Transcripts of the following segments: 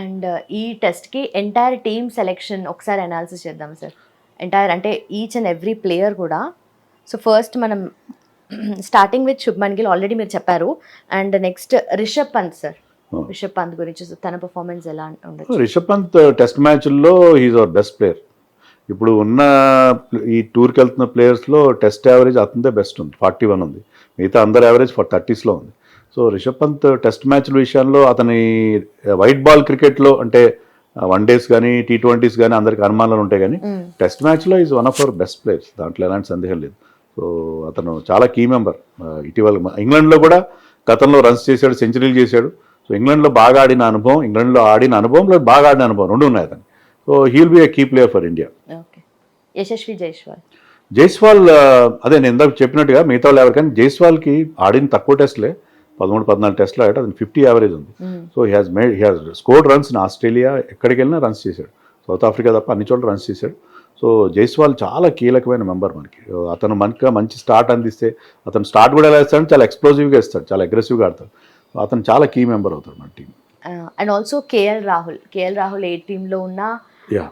And ఈ టెస్ట్కి entire team selection ఒకసారి అనాలిసిస్ చేద్దాం సార్. ఎంటైర్ అంటే ఈచ్ అండ్ ఎవ్రీ ప్లేయర్ కూడా. సో ఫస్ట్ మనం starting with Shubman Gill already మీరు చెప్పారు. And next Rishabh Pant sir. Rishabh Pant గురించి తన పర్ఫార్మెన్స్ ఎలా ఉండొచ్చు? రిషబ్ పంత్ టెస్ట్ మ్యాచ్ల్లో హీఈస్ అవర్ బెస్ట్ ప్లేయర్. ఇప్పుడు ఉన్న ఈ టూర్కి వెళ్తున్న ప్లేయర్స్లో టెస్ట్ యావరేజ్ అతనిదే బెస్ట్ ఉంది, 41 ఉంది. మిగతా అందరు యావరేజ్ 30s ఉంది. సో రిషబ్ పంత్ టెస్ట్ మ్యాచ్ల విషయంలో అతని వైట్ బాల్ క్రికెట్లో అంటే వన్ డేస్ కానీ T20s కానీ అందరికి అనుమానాలు ఉంటాయి, కానీ టెస్ట్ మ్యాచ్లో is one of our best players, దాంట్లో ఎలాంటి సందేహం లేదు. సో అతను చాలా కీ మెంబర్. ఇటీవల ఇంగ్లాండ్లో కూడా గతంలో రన్స్ చేశాడు, సెంచరీలు చేశాడు. సో ఇంగ్లాండ్లో బాగా ఆడిన అనుభవం, ఇంగ్లాండ్లో ఆడిన అనుభవంలో బాగా ఆడిన అనుభవం రెండు ఉన్నాయి అతను. So he will be a key player for India. Yashasvi Jaiswal అదే నేను ఇందాక చెప్పినట్టుగా మిగతా వాళ్ళు ఎవరు, కానీ జైస్వాల్కి ఆడిన తక్కువ టెస్ట్లే, 13-14 టెస్ట్లు ఆడాడు, అతను 50 యావరేజ్ ఉంది. So he has scored runs in Australia, ఎక్కడికి వెళ్ళినా రన్స్ చేశాడు. సౌత్ ఆఫ్రికా తప్ప అన్ని చోట్ల రన్స్ చేశాడు. సో జైస్వాల్ చాలా కీలకమైన మెంబర్ మనకి. అతను మనకి మంచి స్టార్ట్ అందిస్తే, అతను స్టార్ట్ కూడా ఎలా ఇస్తాడు, చాలా ఎక్స్ప్లోజివ్గా ఇస్తాడు, చాలా అగ్రెసివ్గా ఆడతాడు. అతను చాలా కీ మెంబర్ అవుతాడు మన team. And also KL Rahul ఏ టీంలో ఉన్నా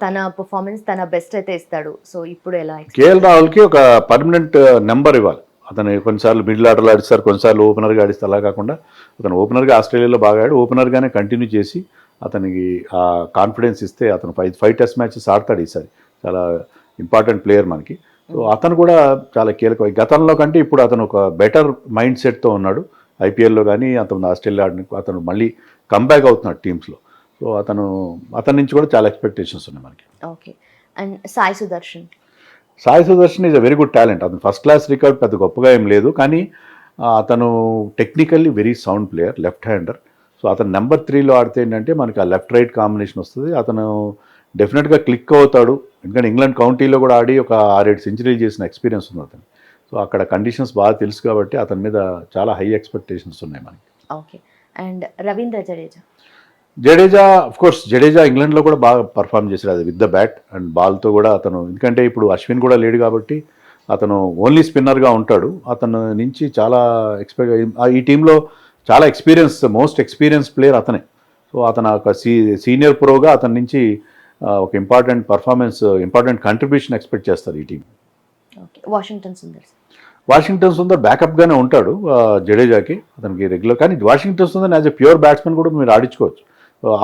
తన పర్ఫార్మెన్స్ తన బెస్ట్ అయితే ఇస్తాడు. సో ఇప్పుడు ఎలా? కేఎల్ రాహుల్కి ఒక పర్మనెంట్ నెంబర్ ఇవ్వాలి. అతను కొన్నిసార్లు మిడిల్ ఆర్డర్లో ఆడిస్తారు, కొన్నిసార్లు ఓపెనర్గా ఆడిస్తారు. అలా కాకుండా అతను ఓపెనర్గా ఆస్ట్రేలియాలో బాగా ఆడి ఓపెనర్గానే కంటిన్యూ చేసి అతనికి ఆ కాన్ఫిడెన్స్ ఇస్తే అతను 5 టెస్ట్ మ్యాచెస్ ఆడతాడు ఈసారి. చాలా ఇంపార్టెంట్ ప్లేయర్ మనకి. సో అతను కూడా చాలా కీలకం. గతంలో కంటే ఇప్పుడు అతను ఒక బెటర్ మైండ్ సెట్తో ఉన్నాడు. ఐపీఎల్లో కానీ అతను ఆస్ట్రేలియా ఆడడానికి అతను మళ్ళీ కంబ్యాక్ అవుతున్నాడు టీమ్స్లో. సో అతని నుంచి కూడా చాలా ఎక్స్పెక్టేషన్స్ ఉన్నాయి మనకి. Okay. And Sai Sudarshan is a very good talent. అతను ఫస్ట్ క్లాస్ రికార్డ్ పెద్ద గొప్పగా ఏం లేదు, కానీ అతను technically very sound player, left hander. So అతను నెంబర్ 3లో ఆడితే ఏంటంటే మనకి ఆ లెఫ్ట్ రైట్ కాంబినేషన్ వస్తుంది. అతను డెఫినెట్గా క్లిక్ అవుతాడు, ఎందుకంటే ఇంగ్లాండ్ కౌంటీలో కూడా ఆడి ఒక 6-7 సెంచరీలు చేసిన ఎక్స్పీరియన్స్ ఉంది అతను. సో అక్కడ కండిషన్స్ బాగా తెలుసు కాబట్టి అతని మీద చాలా హై ఎక్స్పెక్టేషన్స్ ఉన్నాయి మనకి. ఓకే. అండ్ రవీంద్ర జడేజా ఇంగ్లాండ్లో కూడా బాగా పర్ఫామ్ చేశాడు, అది విత్ ద బ్యాట్ అండ్ బాల్తో కూడా అతను. ఎందుకంటే ఇప్పుడు అశ్విన్ కూడా లేడు కాబట్టి అతను ఓన్లీ స్పిన్నర్గా ఉంటాడు. అతను నుంచి చాలా ఈ టీంలో చాలా మోస్ట్ ఎక్స్పీరియన్స్ ప్లేయర్ అతనే. సో అతను ఒక సీనియర్ ప్రోగా అతని నుంచి ఒక ఇంపార్టెంట్ కంట్రిబ్యూషన్ ఎక్స్పెక్ట్ చేస్తారు ఈ టీం. వాషింగ్టన్ సుందర్ బ్యాకప్గానే ఉంటాడు జడేజాకి, అతనికి రెగ్యులర్. కానీ Washington Sundar as a pure batsmen కూడా మీరు ఆడించుకోవచ్చు.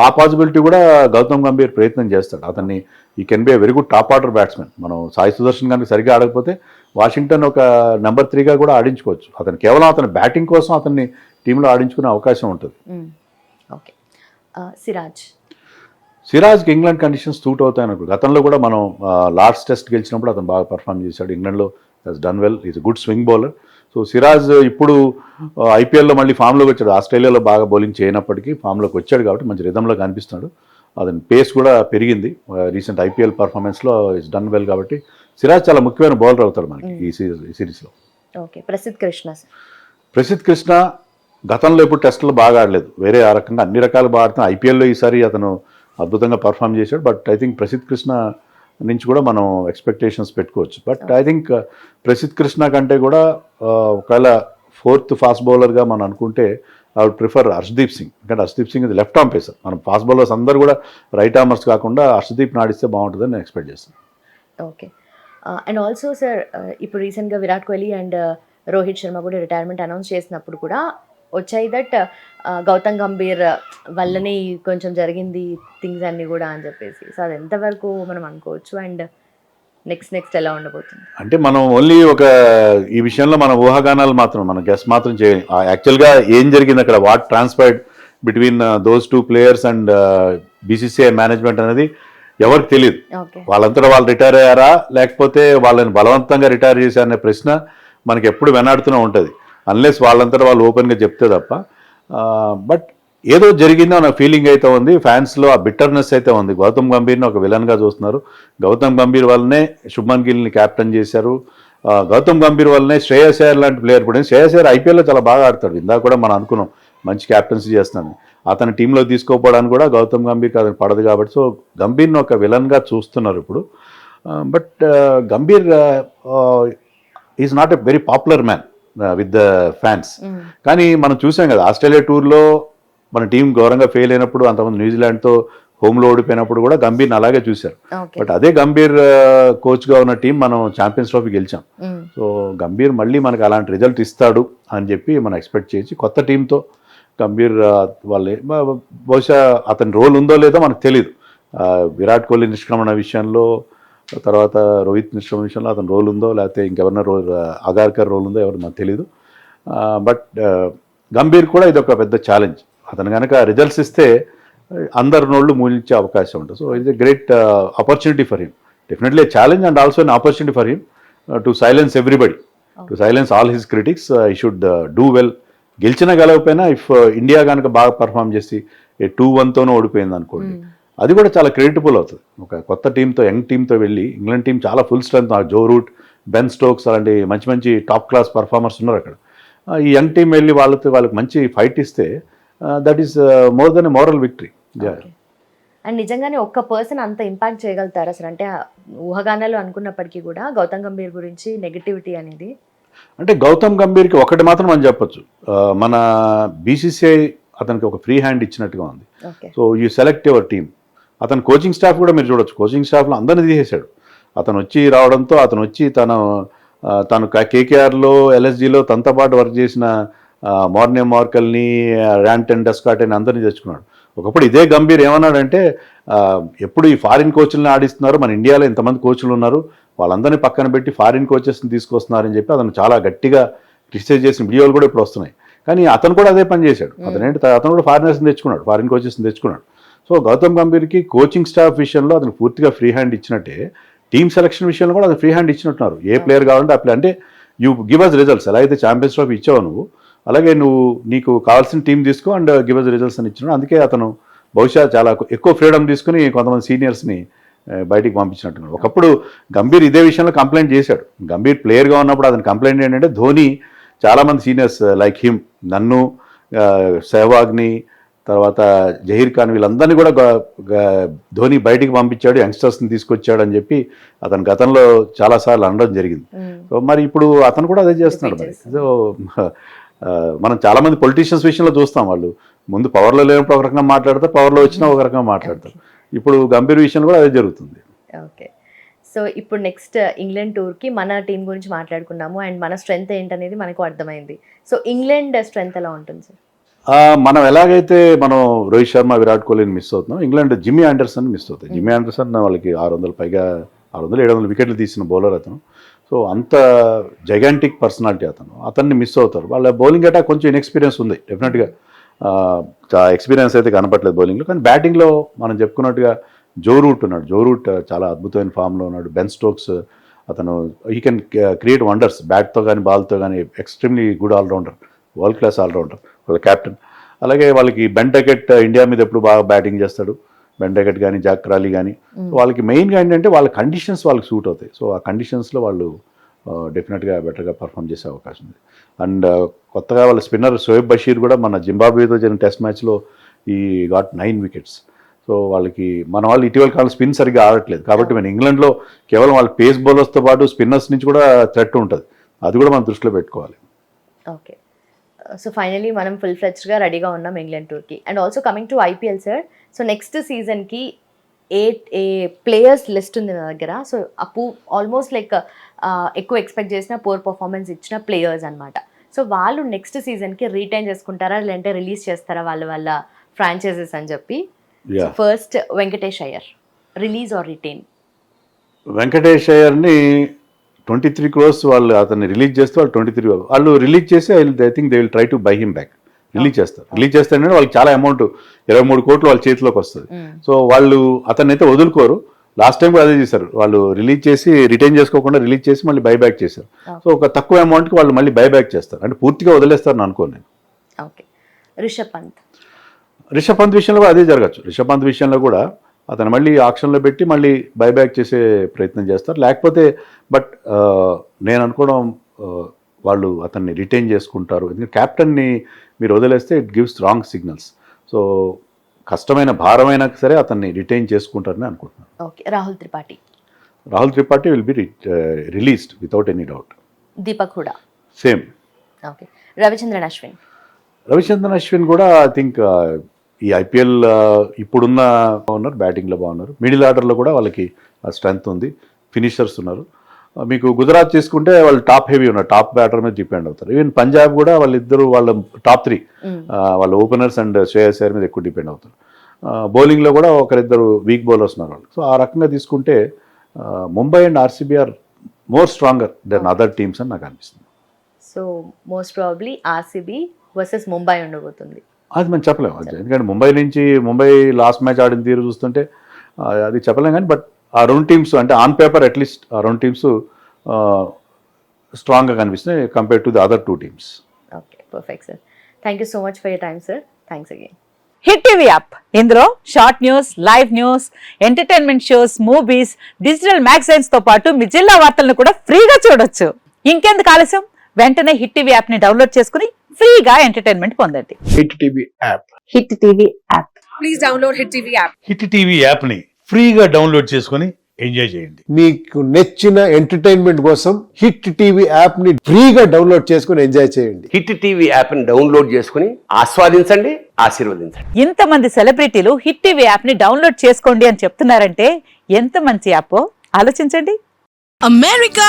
ఆ పాసిబిలిటీ కూడా గౌతమ్ గంభీర్ ప్రయత్నం చేస్తాడు. అతన్ని ఈ can be a very good top order batsmen. మనం సాయి సుదర్శన్ కనుక సరిగ్గా ఆడకపోతే వాషింగ్టన్ ఒక నెంబర్ 3గా కూడా ఆడించుకోవచ్చు. అతను కేవలం అతని బ్యాటింగ్ కోసం అతన్ని టీంలో ఆడించుకునే అవకాశం ఉంటుంది. ఓకే. సిరాజ్కి ఇంగ్లాండ్ కండిషన్స్ సూట్ అవుతాయి అనుకో. గతంలో కూడా మనం లార్డ్స్ టెస్ట్ గెలిచినప్పుడు అతను బాగా పర్ఫామ్ చేశాడు ఇంగ్లాండ్లో. Has done well, is good swing bowler. So Siraj ఇప్పుడు ఐపీఎల్లో మళ్ళీ ఫామ్లోకి వచ్చాడు. ఆస్ట్రేలియాలో బాగా బౌలింగ్ చేయనప్పటికీ ఫామ్లోకి వచ్చాడు కాబట్టి మంచి రిధంలో కనిపిస్తున్నాడు. అతని పేస్ కూడా పెరిగింది రీసెంట్ ఐపీఎల్ పర్ఫార్మెన్స్లో. ఈజ్ డన్ వెల్ కాబట్టి సిరాజ్ చాలా ముఖ్యమైన బౌలర్ అవుతాడు మనకి ఈ సిరీస్లో. ఓకే. ప్రసిద్ధ్ కృష్ణ గతంలో ఇప్పుడు టెస్టులు బాగా ఆడలేదు, వేరే ఆ రకంగా అన్ని రకాలు బాగా ఆడుతున్నా. ఐపీఎల్లో ఈసారి అతను అద్భుతంగా పర్ఫామ్ చేశాడు. But I think Prasidh Krishna నుంచి కూడా మనం ఎక్స్పెక్టేషన్స్ పెట్టుకోవచ్చు. But I think Prasidh Krishna కంటే కూడా ఒకవేళ 4th ఫాస్ట్ బౌలర్గా మనం అనుకుంటే I would prefer Harshdeep Singh. ఎందుకంటే హర్షదీప్ సింగ్ ఇది లెఫ్ట్ ఆర్మ్ పేసర్. మనం ఫాస్ట్ బౌలర్స్ అందరూ కూడా రైట్ ఆర్మర్స్ కాకుండా హర్షదీప్ ఆడిస్తే బాగుంటుందని నేను ఎక్స్పెక్ట్ చేస్తాను. ఓకే. అండ్ ఆల్సో సార్ ఇప్పుడు రీసెంట్గా విరాట్ కోహ్లీ అండ్ రోహిత్ శర్మ కూడా రిటైర్మెంట్ అనౌన్స్ చేసినప్పుడు కూడా వచ్చాయి దట్ గౌతమ్ గంభీర్ వల్లనే కొంచెం జరిగింది థింగ్స్ అన్నీ కూడా అని చెప్పేసి. సో అది ఎంతవరకు మనం అనుకోవచ్చు అండ్ నెక్స్ట్ ఎలా ఉండబోతుంది? అంటే మనం ఓన్లీ ఈ విషయంలో మన ఊహాగానాలు మాత్రం, మన గెస్ మాత్రం చేయాలి. యాక్చువల్గా ఏం జరిగింది అక్కడ, what transpired between those 2 players and BCCI management అనేది ఎవరికి తెలియదు. వాళ్ళంతా వాళ్ళు రిటైర్ అయ్యారా లేకపోతే వాళ్ళని బలవంతంగా రిటైర్ చేశారనే ప్రశ్న మనకి ఎప్పుడు వెనాడుతూనే ఉంటుంది, అన్లెస్ వాళ్ళంతా వాళ్ళు ఓపెన్గా చెప్తే తప్ప. బట్ ఏదో జరిగిందో అన్న ఫీలింగ్ అయితే ఉంది ఫ్యాన్స్లో, ఆ బిట్టర్నెస్ అయితే ఉంది. గౌతమ్ గంభీర్ని ఒక విలన్గా చూస్తున్నారు. గౌతమ్ గంభీర్ వల్లనే శుభ్మన్ గిల్ని క్యాప్టెన్ చేశారు. గౌతమ్ గంభీర్ వల్లనే శ్రేయస్ అయ్యర్ లాంటి ప్లేయర్ కూడా. శ్రేయస్ అయ్యర్ ఐపీఎల్లో చాలా బాగా ఆడతాడు, ఇందాక కూడా మనం అనుకున్నాం మంచి క్యాప్టెన్సీ చేస్తున్నాను. అతని టీంలో తీసుకోపోవడానికి కూడా గౌతమ్ గంభీర్కి అతను పడదు కాబట్టి సో గంభీర్ని ఒక విలన్గా చూస్తున్నారు ఇప్పుడు. But Gambhir is not a very popular man with the fans. కానీ మనం చూసాం కదా ఆస్ట్రేలియా టూర్లో మన టీం ఘోరంగా ఫెయిల్ అయినప్పుడు అంతమంది న్యూజిలాండ్తో హోమ్లో ఓడిపోయినప్పుడు కూడా గంభీర్ని అలాగే చూశారు. ఓకే. బట్ అదే గంభీర్ కోచ్గా ఉన్న టీం మనం ఛాంపియన్స్ ట్రోఫీ గెలిచాం. సో గంభీర్ మళ్ళీ మనకు అలాంటి రిజల్ట్ ఇస్తాడు అని చెప్పి మనం ఎక్స్పెక్ట్ చేయొచ్చు. కొత్త టీంతో గంభీర్ వాళ్ళే బహుశా అతని రోల్ ఉందో లేదో మనకు తెలియదు. విరాట్ కోహ్లీ నిష్క్రమణ విషయంలో, తర్వాత రోహిత్ నిష్క్రమణ విషయంలో అతని రోల్ ఉందో, లేకపోతే ఇంకెవరన్నా అగార్కర్ రోల్ ఉందో ఎవరు నాకు తెలియదు. బట్ గంభీర్ కూడా ఇది ఒక పెద్ద ఛాలెంజ్. అతను కనుక రిజల్ట్స్ ఇస్తే అందరి నోళ్ళు మూలించే అవకాశం ఉంటుంది. So it's a great opportunity for him, definitely challenge and also an opportunity for him to silence everybody, to silence all his critics. ఈ షుడ్ డూ వెల్. గెలిచినా గెలవకపోయినా ఇఫ్ ఇండియా కనుక బాగా పర్ఫామ్ చేసి 2-1తోనూ ఓడిపోయింది అనుకోండి, అది కూడా చాలా క్రెడిటబుల్ అవుతుంది. ఒక కొత్త టీంతో, యంగ్ టీంతో వెళ్ళి, ఇంగ్లాండ్ టీం చాలా full strength, Joe Root, Ben Stokes అలాంటి మంచి మంచి టాప్ క్లాస్ పర్ఫార్మర్స్ ఉన్నారు అక్కడ. ఈ యంగ్ టీం వెళ్ళి వాళ్ళకి మంచి ఫైట్ ఇస్తే that is more than a moral victory. And నిజంగానే ఒక్క పర్సన్ అంత ఇంపాక్ట్ చేయగలుగుతారా సార్? అంటే ఊహగానాలు అనుకున్నప్పటికీ కూడా గౌతమ్ గంభీర్ గురించి నెగటివిటీ అనేది, అంటే గౌతమ్ గంభీర్కి ఒకటి మాత్రం మనం చెప్పొచ్చు, మన బీసీసీఐ అతనికి ఒక ఫ్రీ హ్యాండ్ ఇచ్చినట్టుగా ఉంది. Okay. So you select your team. అతను కోచింగ్ స్టాఫ్ కూడా మీరు చూడొచ్చు, కోచింగ్ స్టాఫ్లో అందరినీ తీసేశాడు. అతను వచ్చి రావడంతో అతను వచ్చి తను కేకేఆర్లో, ఎల్ఎస్జీలో తనతో పాటు వర్క్ చేసిన మార్నే మార్కల్ని, ర్యాంటన్ డెస్కాట్ అని అందరినీ తెచ్చుకున్నాడు. ఒకప్పుడు ఇదే గంభీర్ ఏమన్నాడంటే, ఎప్పుడు ఈ ఫారిన్ కోచ్లను ఆడిస్తున్నారు, మన ఇండియాలో ఇంతమంది కోచ్లు ఉన్నారు, వాళ్ళందరినీ పక్కన పెట్టి ఫారిన్ కోచెస్ని తీసుకొస్తున్నారని చెప్పి అతను చాలా గట్టిగా క్రిటిసైజ్ చేసిన వీడియోలు కూడా ఇప్పుడు వస్తున్నాయి. కానీ అతను కూడా అదే పని చేశాడు. అతను కూడా ఫారినర్స్ని తెచ్చుకున్నాడు, ఫారిన్ కోచెస్ని తెచ్చుకున్నాడు. సో గౌతమ్ గంభీర్కి కోచింగ్ స్టాఫ్ విషయంలో అతను పూర్తిగా ఫ్రీ హ్యాండ్ ఇచ్చినట్టే, టీమ్ సెలక్షన్ విషయంలో కూడా అతను ఫ్రీ హ్యాండ్ ఇచ్చినట్టున్నారు. ఏ ప్లేయర్ కావాలంటే ఆ ప్లేయర్, అంటే యూ గివ్ అస్ రిజల్ట్స్. ఎలా అయితే ఛాంపియన్స్ ట్రోఫీ ఇచ్చావు నువ్వు, అలాగే నీకు కావాల్సిన టీం తీసుకో అండ్ గివ్ అస్ రిజల్ట్స్ అని ఇచ్చినాడు. అందుకే అతను బహుశా చాలా ఎక్కువ ఫ్రీడమ్ తీసుకుని కొంతమంది సీనియర్స్ని బయటికి పంపించినట్టున్నాడు. ఒకప్పుడు గంభీర్ ఇదే విషయంలో కంప్లైంట్ చేశాడు. గంభీర్ ప్లేయర్గా ఉన్నప్పుడు అతని కంప్లైంట్ ఏంటంటే, ధోని చాలామంది సీనియర్స్ లైక్ హిమ్, నన్ను, సెహ్వాగ్ని, తర్వాత జహీర్ ఖాన్, వీళ్ళందరినీ కూడా ధోని బయటికి పంపించాడు, యంగ్స్టర్స్ని తీసుకొచ్చాడు అని చెప్పి అతను గతంలో చాలాసార్లు అనడం జరిగింది. సో మరి ఇప్పుడు అతను కూడా అదే చేస్తున్నాడు. మరి సో మనం చాలామంది పొలిటీషియన్స్ విషయంలో చూస్తాం, వాళ్ళు ముందు పవర్లో లేనప్పుడు ఒక రకంగా మాట్లాడతారు, పవర్లో వచ్చినా ఒక రకంగా మాట్లాడతారు. ఇప్పుడు గంభీర్ విషయంలో కూడా అదే జరుగుతుంది. ఓకే. సో ఇప్పుడు నెక్స్ట్ ఇంగ్లాండ్ టూర్కి మన టీం గురించి మాట్లాడుకున్నాము అండ్ మన స్ట్రెంగ్త్ ఏంటనేది మనకు అర్థమైంది. సో ఇంగ్లాండ్ స్ట్రెంగ్త్ ఎలా ఉంటుంది సార్? మనం ఎలాగైతే రోహిత్ శర్మ, విరాట్ కోహ్లీని మిస్ అవుతున్నాం, ఇంగ్లాండ్ జిమ్మీ ఆండర్సన్ మిస్ అవుతాయి. జిమ్మీ ఆండర్సన్ వాళ్ళకి 600-700 వికెట్లు తీసిన బౌలర్ అతను. సో అంత జైగాంటిక్ పర్సనాలిటీ అతన్ని మిస్ అవుతారు. వాళ్ళ బౌలింగ్ అటాక్ కొంచెం ఇన్ఎక్స్పీరియన్స్ ఉంది డెఫినెట్గా, ఎక్స్పీరియన్స్ అయితే కనపట్లేదు బౌలింగ్లో. కానీ బ్యాటింగ్లో మనం చెప్పుకున్నట్టుగా జో రూట్ ఉన్నాడు. జో రూట్ చాలా అద్భుతమైన ఫామ్లో ఉన్నాడు. బెన్ స్టోక్స్, అతను హీ కెన్ క్రియేట్ వండర్స్ బ్యాట్తో కానీ బాల్తో కానీ. Extremely good allrounder, world class allrounder వాళ్ళ కెప్టెన్. అలాగే వాళ్ళకి బెన్ డెకెట్ ఇండియా మీద ఎప్పుడు బాగా బ్యాటింగ్ చేస్తాడు, బెన్ డెకెట్ కానీ జాక్ క్రాలీ కానీ. వాళ్ళకి మెయిన్గా ఏంటంటే వాళ్ళ కండిషన్స్ వాళ్ళకి సూట్ అవుతాయి. సో ఆ కండిషన్స్లో వాళ్ళు డెఫినెట్గా బెటర్గా పర్ఫామ్ చేసే అవకాశం ఉంది. అండ్ కొత్తగా వాళ్ళ స్పిన్నర్ షోయబ్ బషీర్ కూడా మన జింబాబ్వేతో జరిగిన టెస్ట్ మ్యాచ్లో ఈ గాట్ 9 వికెట్స్. సో వాళ్ళకి మన వాళ్ళు ఇటీవల కాలం స్పిన్ సరిగ్గా ఆడట్లేదు. కాబట్టి మన ఇంగ్లాండ్లో కేవలం వాళ్ళ పేస్ బౌలర్స్తో పాటు స్పిన్నర్స్ నుంచి కూడా థ్రెట్ ఉంటుంది. అది కూడా మనం దృష్టిలో పెట్టుకోవాలి. ఓకే. సో ఫైనలీ మనం ఫుల్ ఫ్లెడ్జ్డ్గా రెడీగా ఉన్నాం ఇంగ్లాండ్ టూర్కి. And also coming to IPL sir, so next సీజన్కి ఏ ప్లేయర్స్ లిస్ట్ ఉంది నా దగ్గర. సో ఆల్మోస్ట్ లైక్ ఎక్కువ ఎక్స్పెక్ట్ చేసిన పూర్ పర్ఫార్మెన్స్ ఇచ్చిన ప్లేయర్స్ అనమాట. సో వాళ్ళు నెక్స్ట్ సీజన్కి రీటైన్ చేసుకుంటారా, లేదంటే రిలీజ్ చేస్తారా వాళ్ళ ఫ్రాంచైజెస్ అని చెప్పి? First Venkatesh Iyer, release or retain? Venkatesh అయ్యర్ని 23 crores వాళ్ళు అతన్ని రిలీజ్ చేస్తే వాళ్ళు 23 వాళ్ళు రిలీజ్ చేసి I think they will try to buy him back. Release చేస్తారు. రిలీజ్ చేస్తారంటే వాళ్ళకి చాలా అమౌంట్, 23 కోట్లు వాళ్ళ చేతిలోకి వస్తుంది. సో వాళ్ళు అతన్ని అయితే వదులుకోరు. లాస్ట్ టైం కూడా అదే చేశారు. వాళ్ళు రిలీజ్ చేసి రిటైన్ చేసుకోకుండా రిలీజ్ చేసి మళ్ళీ బైబ్యాక్ చేశారు. సో ఒక తక్కువ అమౌంట్కి వాళ్ళు మళ్ళీ బైబ్యాక్ చేస్తారు. అంటే పూర్తిగా వదిలేస్తారని అనుకోను నేను. ఓకే. రిషబ్ పంత్ విషయంలో కూడా అదే జరగచ్చు. రిషబ్ పంత్ విషయంలో కూడా అతను మళ్ళీ ఆక్షన్లో పెట్టి మళ్ళీ బైబ్యాక్ చేసే ప్రయత్నం చేస్తారు. లేకపోతే బట్ నేను అనుకోవడం వాళ్ళు అతన్ని రిటైన్ చేసుకుంటారు. ఎందుకంటే క్యాప్టెన్ని మీరు వదిలేస్తే it gives wrong signals. So కష్టమైన భారమైనా సరే అతన్ని రిటైన్ చేసుకుంటారని అనుకుంటున్నాను. Okay. Rahul Tripathi will be released without any doubt. Deepak Hooda same. Okay. Ravichandran Ravichandran Ashwin కూడా ఐ థింక్ ఈ ఐపీఎల్ ఇప్పుడున్న బాగున్నారు, బ్యాటింగ్లో బాగున్నారు, మిడిల్ ఆర్డర్లో కూడా వాళ్ళకి స్ట్రెంగ్త్ ఉంది, ఫినిషర్స్ ఉన్నారు. మీకు గుజరాత్ తీసుకుంటే వాళ్ళు టాప్ హెవీ ఉన్నారు, టాప్ బ్యాటర్ మీద డిపెండ్ అవుతారు. ఈవెన్ పంజాబ్ కూడా వాళ్ళిద్దరు వాళ్ళ టాప్ 3 వాళ్ళ ఓపెనర్స్ అండ్ శ్రేయస్ అయ్యర్ మీద ఎక్కువ డిపెండ్ అవుతారు. బౌలింగ్లో కూడా ఒకరిద్దరు వీక్ బౌలర్స్ ఉన్నారు వాళ్ళు. సో ఆ రకంగా తీసుకుంటే Mumbai and RCB are more stronger than other teams అని నాకు అనిపిస్తుంది. So most probably RCB versus Mumbai ఉండబోతుంది. అది మనం చెప్పలేము, ఎందుకంటే ముంబై లాస్ట్ మ్యాచ్ ఆడిన తీరు చూస్తుంటే అది చెప్పలేం. కానీ బట్ ఆ 2 టీమ్స్ అంటే ఆన్ పేపర్ అట్లీస్ట్ ఆ 2 టీమ్స్ స్ట్రాంగ్గా కనిపిస్తున్నాయి compare to the other 2 teams. Okay, perfect sir. Thank you so much for your time sir. Thanks again. Hit TV app, ఇందులో short news, live news, entertainment shows, movies, digital magazines తో పాటు మీ జిల్లా వార్తలను కూడా ఫ్రీగా చూడొచ్చు. ఇంకెందుకు ఆలస్యం, వెంటనే హిట్ టీవీ యాప్ ని డౌన్లోడ్ చేసుకుని ఫ్రీగా ఎంటర్టైన్మెంట్ పొందండి. Hit TV app. Hit TV app. Please download Hit TV app. Hit TV యాప్ని ఫ్రీగా డౌన్లోడ్ చేసుకొని ఎంజాయ్ చేయండి. మీకు నచ్చిన ఎంటర్టైన్మెంట్ కోసం హిట్ టీవీ యాప్ ని ఫ్రీగా డౌన్లోడ్ చేసుకుని ఎంజాయ్ చేయండి. హిట్ టీవీ యాప్ని డౌన్లోడ్ చేసుకుని ఆస్వాదించండి, ఆశీర్వదించండి. ఇంతమంది సెలబ్రిటీలు హిట్ టీవీ యాప్ ని డౌన్లోడ్ చేసుకోండి అని చెప్తున్నారంటే ఎంత మంచి యాప్ ఆలోచించండి. అమెరికా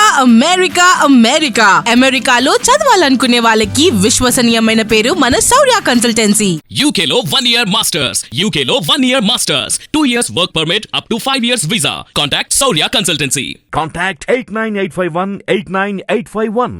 అమెరికాలో చదవాలనుకునే వాళ్ళకి విశ్వసనీయమైన పేరు మన శౌర్య consultancy. UK Law 1 Year Masters. UK Law 1 Year Masters. 2 years work permit up to 5 years visa. Contact Saurya Consultancy. Contact 89851 89851.